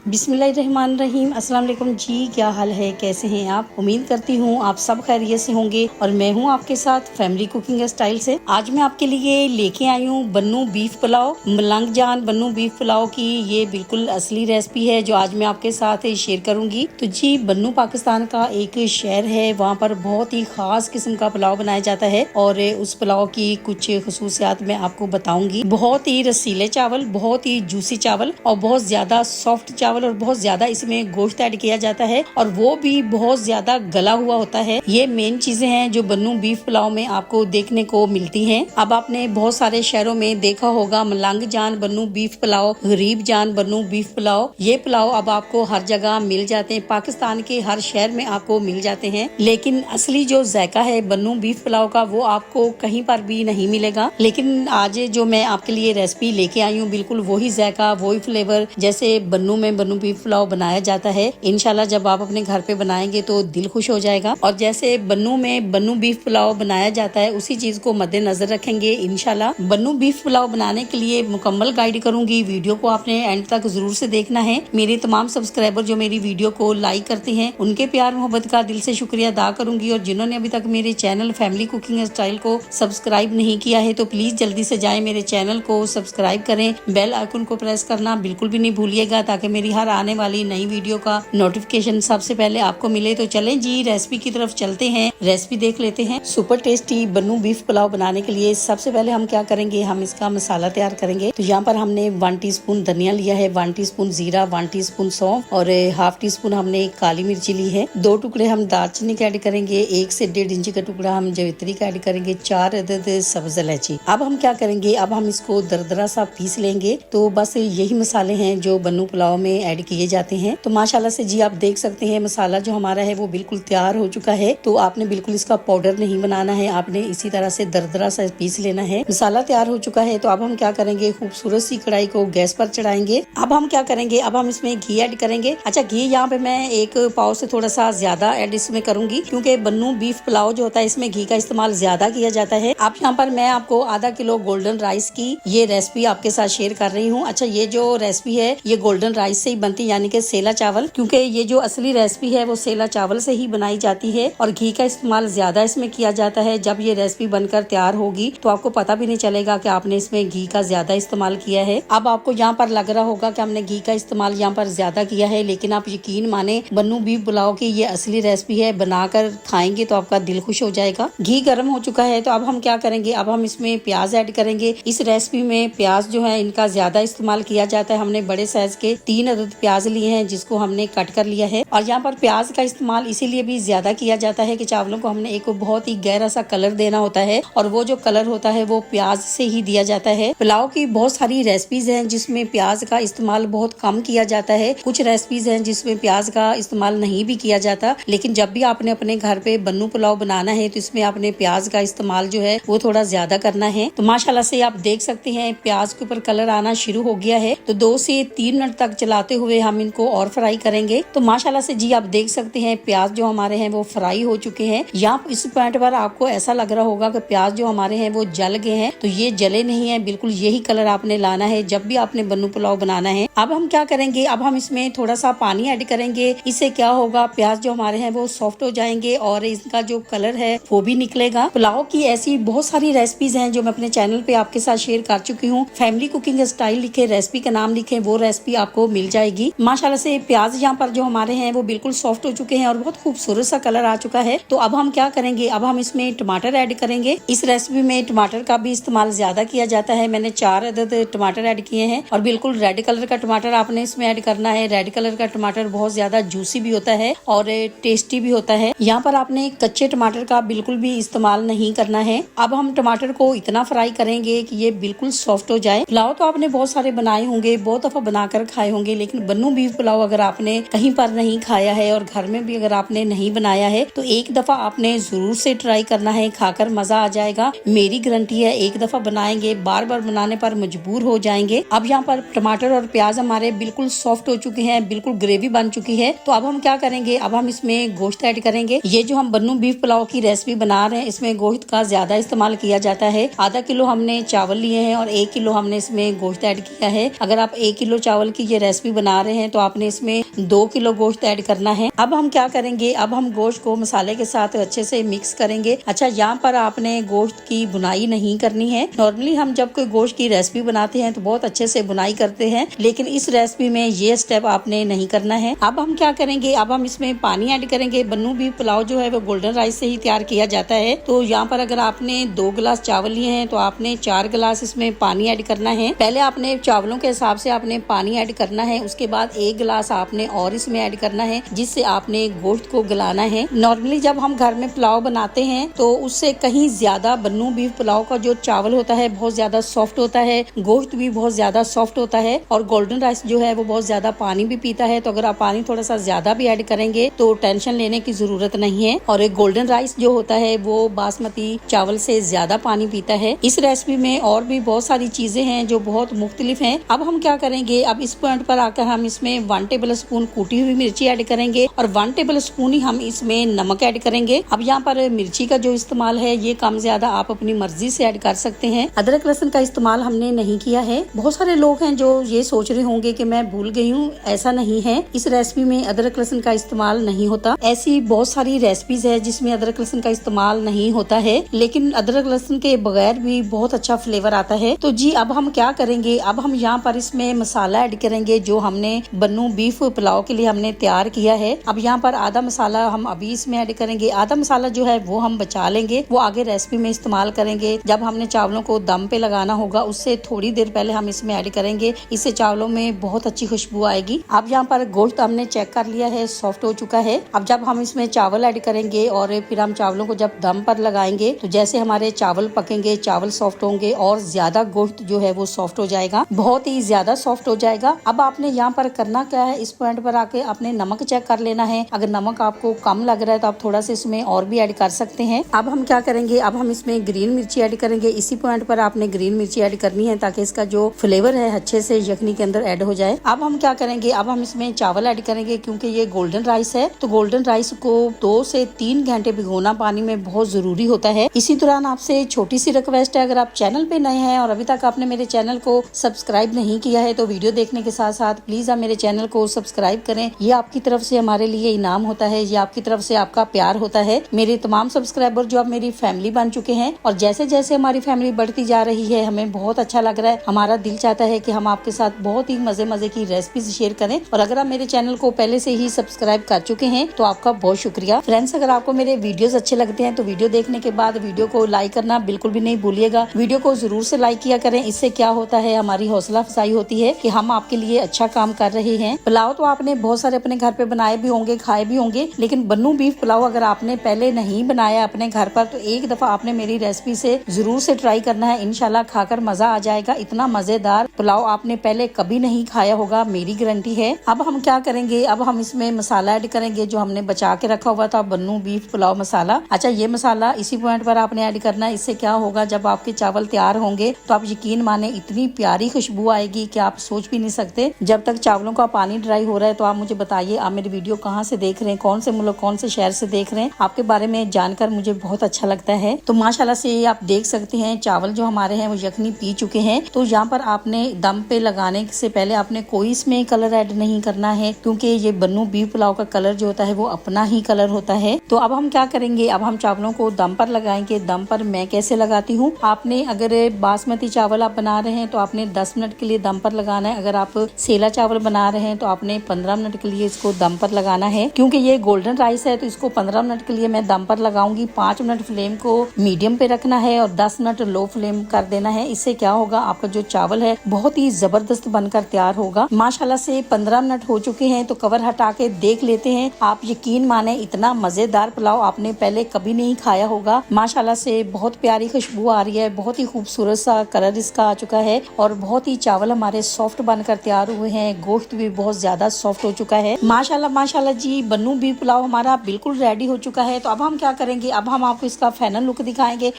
बिस्मिल्लाहिर्रहमानिर्रहीम। अस्सलाम वालेकुम जी, क्या हाल है, कैसे हैं आप? उम्मीद करती हूँ आप सब खैरियत से होंगे और मैं हूँ आपके साथ फैमिली कुकिंग स्टाइल से। आज मैं आपके लिए लेके आई हूँ बन्नू बीफ पुलाव। मलंग जान बन्नू बीफ पुलाव की ये बिल्कुल असली रेसिपी है जो आज मैं आपके साथ शेयर करूंगी। तो जी, बन्नू पाकिस्तान का एक शहर है, वहाँ पर बहुत ही खास किस्म का पुलाव बनाया जाता है और उस पुलाव की कुछ खसूसियात मैं आपको बताऊंगी। बहुत ही रसीले चावल, बहुत ही जूसी चावल और बहुत ज्यादा सॉफ्ट चावल और बहुत ज्यादा इसमें गोश्त ऐड किया जाता है और वो भी बहुत ज्यादा गला हुआ होता है। ये मेन चीजें हैं जो बन्नू बीफ पुलाव में आपको देखने को मिलती हैं। अब आपने बहुत सारे शहरों में देखा होगा मलंग जान बन्नू बीफ पुलाव, गरीब जान बन्नू बीफ पुलाव। ये पुलाव अब आपको हर जगह मिल जाते हैं, पाकिस्तान के हर शहर में आपको मिल जाते हैं, लेकिन असली जो जायका है बन्नू बीफ पुलाव का वो आपको कहीं पर भी नहीं मिलेगा। लेकिन आज जो मैं आपके लिए रेसिपी लेके आई हूँ बिल्कुल वही जायका, वही फ्लेवर जैसे बन्नू में बन्नू बीफ पुलाव बनाया जाता है। इंशाल्लाह जब आप अपने घर पे बनाएंगे तो दिल खुश हो जाएगा। और जैसे बन्नू में बन्नू बीफ पुलाव बनाया जाता है उसी चीज को मद्देनजर रखेंगे इंशाल्लाह। बन्नू बीफ पुलाव बनाने के लिए मुकम्मल गाइड करूंगी, वीडियो को आपने एंड तक जरूर से देखना है। मेरे तमाम सब्सक्राइबर जो मेरी वीडियो को लाइक करते हैं उनके प्यार मोहब्बत का दिल से शुक्रिया अदा करूंगी और जिन्होंने अभी तक मेरे चैनल फैमिली कुकिंग स्टाइल को सब्सक्राइब नहीं किया है तो प्लीज जल्दी से जाए मेरे चैनल को सब्सक्राइब करें, बेल आइकन को प्रेस करना बिल्कुल भी नहीं भूलिएगा ताकि मेरी हर आने वाली नई वीडियो का नोटिफिकेशन सबसे पहले आपको मिले। तो चलें जी रेसिपी की तरफ चलते हैं, रेसिपी देख लेते हैं। सुपर टेस्टी बन्नू बीफ पुलाव बनाने के लिए सबसे पहले हम क्या करेंगे, हम इसका मसाला तैयार करेंगे। तो यहाँ पर हमने 1 टीस्पून धनिया लिया है, 1 टीस्पून जीरा, 1 टीस्पून सौंफ और हाफ टी स्पून हमने काली मिर्ची ली है। 2 टुकड़े हम दालचीनी के ऐड करेंगे, 1 से 1.5 इंच का टुकड़ा हम जवित्री का ऐड करेंगे, 4 अदद सब्ज इलायची। अब हम क्या करेंगे, अब हम इसको दरदरा सा पीस लेंगे। तो बस यही मसाले हैं जो बन्नू पुलाव में ऐड किए जाते हैं। तो माशाल्लाह से जी आप देख सकते हैं मसाला जो हमारा है वो बिल्कुल तैयार हो चुका है। तो आपने बिल्कुल इसका पाउडर नहीं बनाना है, आपने इसी तरह से दरदरा सा पीस लेना है। मसाला तैयार हो चुका है तो अब हम क्या करेंगे, खूबसूरत सी कढ़ाई को गैस पर चढ़ाएंगे। अब हम क्या करेंगे, अब हम इसमें घी ऐड करेंगे। अच्छा, घी यहाँ पे मैं 1 पाव से थोड़ा सा ज्यादा ऐड इसमें करूंगी क्योंकि बन्नू बीफ पुलाव जो होता है इसमें घी का इस्तेमाल ज्यादा किया जाता है। अब यहाँ पर मैं आपको आधा किलो गोल्डन राइस की ये रेसिपी आपके साथ शेयर कर रही हूँ। अच्छा, ये जो रेसिपी है ये गोल्डन राइस से ही बनती है, यानी कि सेला चावल, क्योंकि ये जो असली रेसिपी है वो सेला चावल से ही बनाई जाती है और घी का इस्तेमाल ज्यादा इसमें किया जाता है। जब ये रेसिपी बनकर तैयार होगी तो आपको पता भी नहीं चलेगा कि आपने इसमें घी का ज्यादा इस्तेमाल किया है। अब आपको यहाँ पर लग रहा होगा कि हमने घी का इस्तेमाल यहाँ पर ज्यादा किया है, लेकिन आप यकीन माने बन्नू बीफ पुलाव की ये असली रेसिपी है, बनाकर खाएंगे तो आपका दिल खुश हो जाएगा। घी गर्म हो चुका है तो अब हम क्या करेंगे, अब हम इसमें प्याज ऐड करेंगे। इस रेसिपी में प्याज जो है इनका ज्यादा इस्तेमाल किया जाता है। हमने बड़े साइज के 3 अदद प्याज लिए हैं जिसको हमने कट कर लिया है। और यहाँ पर प्याज का इस्तेमाल इसीलिए भी ज्यादा किया जाता है कि चावलों को हमने एक बहुत ही गहरा सा कलर देना होता है और वो जो कलर होता है वो प्याज से ही दिया जाता है। पुलाव की बहुत सारी रेसिपीज हैं जिसमें प्याज का इस्तेमाल बहुत कम किया जाता है, कुछ रेसिपीज हैं जिसमें प्याज का इस्तेमाल नहीं भी किया जाता। लेकिन जब भी आपने अपने घर पे बन्नू पुलाव बनाना है तो इसमें आपने प्याज का इस्तेमाल जो है वो थोड़ा ज्यादा करना है। तो माशाल्लाह से आप देख सकते हैं प्याज के ऊपर कलर आना शुरू हो गया है। तो 2 से 3 मिनट तक चलाते हुए हम इनको और फ्राई करेंगे। तो माशाल्लाह से जी आप देख सकते हैं प्याज जो हमारे हैं वो फ्राई हो चुके हैं। यहाँ इस पॉइंट पर आपको ऐसा लग रहा होगा कि प्याज जो हमारे हैं वो जल गए हैं, तो ये जले नहीं है, बिल्कुल यही कलर आपने लाना है जब भी आपने बन्नू पुलाव बनाना है। अब हम क्या करेंगे, अब हम इसमें थोड़ा सा पानी ऐड करेंगे। इससे क्या होगा, प्याज जो हमारे हैं वो सॉफ्ट हो जाएंगे और इसका जो कलर है वो भी निकलेगा। पुलाव की ऐसी बहुत सारी रेसिपीज हैं जो मैं अपने चैनल पे आपके साथ शेयर कर चुकी हूँ। फैमिली कुकिंग स्टाइल लिखे, रेसिपी का नाम लिखे, वो रेसिपी आपको मिल जाएगी। माशाल्लाह से प्याज यहाँ पर जो हमारे हैं वो बिल्कुल सॉफ्ट हो चुके हैं और बहुत खूबसूरत सा कलर आ चुका है। तो अब हम क्या करेंगे, अब हम इसमें टमाटर ऐड करेंगे। इस रेसिपी में टमाटर का भी इस्तेमाल ज्यादा किया जाता है। मैंने 4 अदद टमाटर ऐड किए हैं और बिल्कुल रेड कलर का टमाटर आपने इसमें ऐड करना है। रेड कलर का टमाटर बहुत ज्यादा जूसी भी होता है और टेस्टी भी होता है। यहाँ पर आपने कच्चे टमाटर का बिल्कुल भी इस्तेमाल नहीं करना है। अब हम टमाटर को इतना फ्राई करेंगे कि ये बिल्कुल सॉफ्ट हो जाए। पुलाव तो आपने बहुत सारे बनाए होंगे, बहुत दफा बनाकर खाए होंगे, लेकिन बन्नू बीफ पुलाव अगर आपने कहीं पर नहीं खाया है और घर में भी अगर आपने नहीं बनाया है तो एक दफा आपने जरूर से ट्राई करना है, खाकर मजा आ जाएगा। मेरी गारंटी है, एक दफा बनाएंगे बार बार बनाने पर मजबूर हो जाएंगे। अब यहाँ पर टमाटर और प्याज हमारे बिल्कुल सॉफ्ट हो चुके हैं, बिल्कुल ग्रेवी बन चुकी है। तो अब हम क्या करेंगे, अब हम इसमें गोश्त ऐड करेंगे। ये जो हम बन्नू बीफ पुलाव की रेसिपी बना रहे हैं इसमें गोश्त का ज्यादा इस्तेमाल किया जाता है। आधा किलो हमने चावल लिए हैं और 1 किलो हमने इसमें गोश्त ऐड किया है। अगर आप 1 किलो चावल की ये रेसिपी रेसिपी बना रहे हैं तो आपने इसमें 2 किलो गोश्त ऐड करना है। अब हम क्या करेंगे, अब हम गोश्त को मसाले के साथ अच्छे से मिक्स करेंगे। अच्छा, यहाँ पर आपने गोश्त की बुनाई नहीं करनी है। नॉर्मली हम जब कोई गोश्त की रेसिपी बनाते हैं तो बहुत अच्छे से बुनाई करते हैं, लेकिन इस रेसिपी में ये स्टेप आपने नहीं करना है। अब हम क्या करेंगे, अब हम इसमें पानी ऐड करेंगे। बन्नू बीफ पुलाव जो है वो गोल्डन राइस से ही तैयार किया जाता है। तो यहाँ पर अगर आपने 2 गिलास चावल लिए हैं तो आपने 4 गिलास इसमें पानी ऐड करना है। पहले आपने चावलों के हिसाब से आपने पानी ऐड करना है, उसके बाद 1 गिलास आपने और इसमें ऐड करना है, जिससे आपने गोश्त को गलाना है। नॉर्मली जब हम घर में पुलाव बनाते हैं तो उससे कहीं ज्यादा बन्नू बीफ पुलाव का जो चावल होता है बहुत ज्यादा सॉफ्ट होता है, गोश्त भी बहुत ज्यादा सॉफ्ट होता है और गोल्डन राइस जो है वो बहुत ज्यादा पानी भी पीता है। तो अगर आप पानी थोड़ा सा ज्यादा भी ऐड करेंगे तो टेंशन लेने की जरूरत नहीं है। और एक गोल्डन राइस जो होता है वो बासमती चावल से ज्यादा पानी पीता है। इस रेसिपी में और भी बहुत सारी चीजें हैं जो बहुत मुख्तलिफ हैं। अब हम क्या करेंगे, अब इस पॉइंट पर आकर हम इसमें 1 टेबल स्पून कूटी हुई मिर्ची ऐड करेंगे और 1 टेबल स्पून ही हम इसमें नमक ऐड करेंगे। अब यहाँ पर मिर्ची का जो इस्तेमाल है ये कम ज्यादा आप अपनी मर्जी से ऐड कर सकते हैं। अदरक लहसुन का इस्तेमाल हमने नहीं किया है। बहुत सारे लोग हैं जो ये सोच रहे होंगे कि मैं भूल गई हूँ, ऐसा नहीं है। इस रेसिपी में अदरक लहसुन का इस्तेमाल नहीं होता। ऐसी बहुत सारी रेसिपीज है जिसमें अदरक लहसुन का इस्तेमाल नहीं होता है, लेकिन अदरक लहसुन के बगैर भी बहुत अच्छा फ्लेवर आता है। तो जी अब हम क्या करेंगे, अब हम यहाँ पर इसमें मसाला ऐड करेंगे जो हमने बन्नू बीफ पुलाव के लिए हमने तैयार किया है। अब यहाँ पर आधा मसाला हम अभी इसमें ऐड करेंगे, आधा मसाला जो है वो हम बचा लेंगे, वो आगे रेसिपी में इस्तेमाल करेंगे। जब हमने चावलों को दम पे लगाना होगा उससे थोड़ी देर पहले हम इसमें ऐड करेंगे, इससे चावलों में बहुत अच्छी खुशबू आएगी। अब यहाँ पर गोश्त हमने चेक कर लिया है, सॉफ्ट हो चुका है। अब जब हम इसमें चावल ऐड करेंगे और फिर हम चावलों को जब दम पर लगाएंगे तो जैसे हमारे चावल पकेंगे, चावल सॉफ्ट होंगे और ज्यादा गोश्त जो है वो सॉफ्ट हो जाएगा, बहुत ही ज्यादा सॉफ्ट हो जाएगा। अब आपने यहाँ पर करना क्या है, इस पॉइंट पर आके आपने नमक चेक कर लेना है। अगर नमक आपको कम लग रहा है तो आप थोड़ा सा इसमें और भी ऐड कर सकते हैं। अब हम क्या करेंगे, अब हम इसमें ग्रीन मिर्ची ऐड करेंगे। इसी पॉइंट पर आपने ग्रीन मिर्ची ऐड करनी है ताकि इसका जो फ्लेवर है अच्छे से यखनी के अंदर ऐड हो जाए। अब हम क्या करेंगे, अब हम इसमें चावल ऐड करेंगे। क्योंकि ये गोल्डन राइस है तो गोल्डन राइस को 2 से 3 घंटे भिगोना पानी में बहुत जरूरी होता है। इसी दौरान आपसे छोटी सी रिक्वेस्ट है, अगर आप चैनल पे नए हैं और अभी तक आपने मेरे चैनल को सब्सक्राइब नहीं किया है तो वीडियो देखने के साथ साथ प्लीज आप मेरे चैनल को सब्सक्राइब करें। ये आपकी तरफ से हमारे लिए इनाम होता है, ये आपकी तरफ से आपका प्यार होता है। मेरे तमाम सब्सक्राइबर जो अब मेरी फैमिली बन चुके हैं और जैसे जैसे हमारी फैमिली बढ़ती जा रही है हमें बहुत अच्छा लग रहा है। हमारा दिल चाहता है कि हम आपके साथ बहुत ही मजे मजे की रेसिपीज शेयर करें। और अगर आप मेरे चैनल को पहले से ही सब्सक्राइब कर चुके हैं तो आपका बहुत शुक्रिया। फ्रेंड्स, अगर आपको मेरे वीडियोस अच्छे लगते हैं तो वीडियो देखने के बाद वीडियो को लाइक करना बिल्कुल भी नहीं भूलिएगा। वीडियो को जरूर से लाइक किया करें, इससे क्या होता है हमारी हौसला अफजाई होती है कि हम आपके लिए अच्छा काम कर रहे हैं। पुलाव तो आपने बहुत सारे अपने घर पे बनाए भी होंगे, खाए भी होंगे, लेकिन बन्नू बीफ पुलाव अगर आपने पहले नहीं बनाया अपने घर पर तो एक दफा आपने मेरी रेसिपी से जरूर से ट्राई करना है। इंशाल्लाह खाकर मजा आ जाएगा। इतना मजेदार पुलाव आपने पहले कभी नहीं खाया होगा, मेरी गारंटी है। अब हम क्या करेंगे, अब हम इसमें मसाला ऐड करेंगे जो हमने बचा के रखा हुआ था, बन्नू बीफ पुलाव मसाला। अच्छा, ये मसाला इसी पॉइंट पर आपने ऐड करना है। इससे क्या होगा, जब आपके चावल तैयार होंगे तो आप यकीन माने इतनी प्यारी खुशबू आएगी कि आप सोच भी नहीं सकते। जब तक चावलों का पानी ड्राई हो रहा है तो आप मुझे बताइए आप मेरी वीडियो कहाँ से देख रहे हैं, कौन से मुल्क कौन से शहर से देख रहे हैं। आपके बारे में जानकर मुझे बहुत अच्छा लगता है। तो माशाल्लाह से आप देख सकते हैं चावल जो हमारे हैं वो यखनी पी चुके हैं। तो यहाँ पर आपने दम पे लगाने से पहले आपने कोई इसमें कलर ऐड नहीं करना है, क्योंकि ये बन्नू बीफ पुलाव का कलर जो होता है वो अपना ही कलर होता है। तो अब हम क्या करेंगे, अब हम चावलों को दम पर लगाएंगे। दम पर मैं कैसे लगाती हूँ, आपने अगर बासमती चावल आप बना रहे हैं तो आपने 10 मिनट के लिए दम पर लगाना है। अगर आप सेला चावल बना रहे हैं तो आपने 15 मिनट के लिए इसको दम पर लगाना है। क्योंकि ये गोल्डन राइस है तो इसको 15 मिनट के लिए मैं दम पर लगाऊंगी। 5 मिनट फ्लेम को मीडियम पे रखना है और 10 मिनट लो फ्लेम कर देना है। इससे क्या होगा, आपका जो चावल है बहुत ही जबरदस्त बनकर तैयार होगा। माशाल्लाह से 15 मिनट हो चुके हैं तो कवर हटा के देख लेते हैं। आप यकीन माने इतना मजेदार पुलाव आपने पहले कभी नहीं खाया होगा। माशाल्लाह से बहुत प्यारी खुशबू आ रही है, बहुत ही खूबसूरत सा कलर इसका आ चुका है और बहुत ही चावल हमारे सॉफ्ट बनकर तैयार हुए हैं। गोश्त भी बहुत ज्यादा सॉफ्ट हो चुका है। माशाल्लाह माशाल्लाह जी, बन्नू बीफ पुलाव हमारा बिल्कुल रेडी हो चुका है। तो अब हम क्या करेंगे, अब हम आपको इसका फाइनल लुक दिखाएंगे।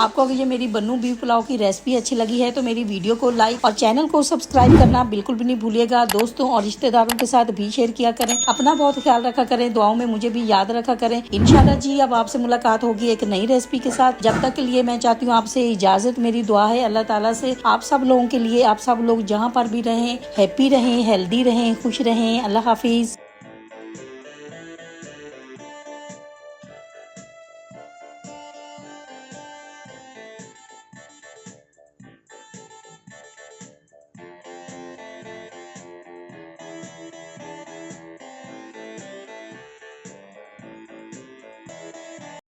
आपको अगर ये मेरी बन्नू बीफ पुलाव की रेसिपी अच्छी लगी है तो मेरी वीडियो को लाइक और चैनल को सब्सक्राइब करना बिल्कुल भी नहीं भूलिएगा। दोस्तों और रिश्तेदारों के साथ भी शेयर किया करें। अपना बहुत ख्याल रखा करें, दुआओं में मुझे भी याद रखा करें। इंशाल्लाह जी अब आपसे मुलाकात होगी एक नई रेसिपी के साथ। जब तक के लिए मैं चाहती हूँ आपसे इजाजत। मेरी दुआ है अल्लाह ताला से आप सब लोगों के लिए, आप सब लोग जहाँ पर भी रहें हैप्पी रहें, हेल्दी रहें, खुश रहें। अल्लाह हाफिज।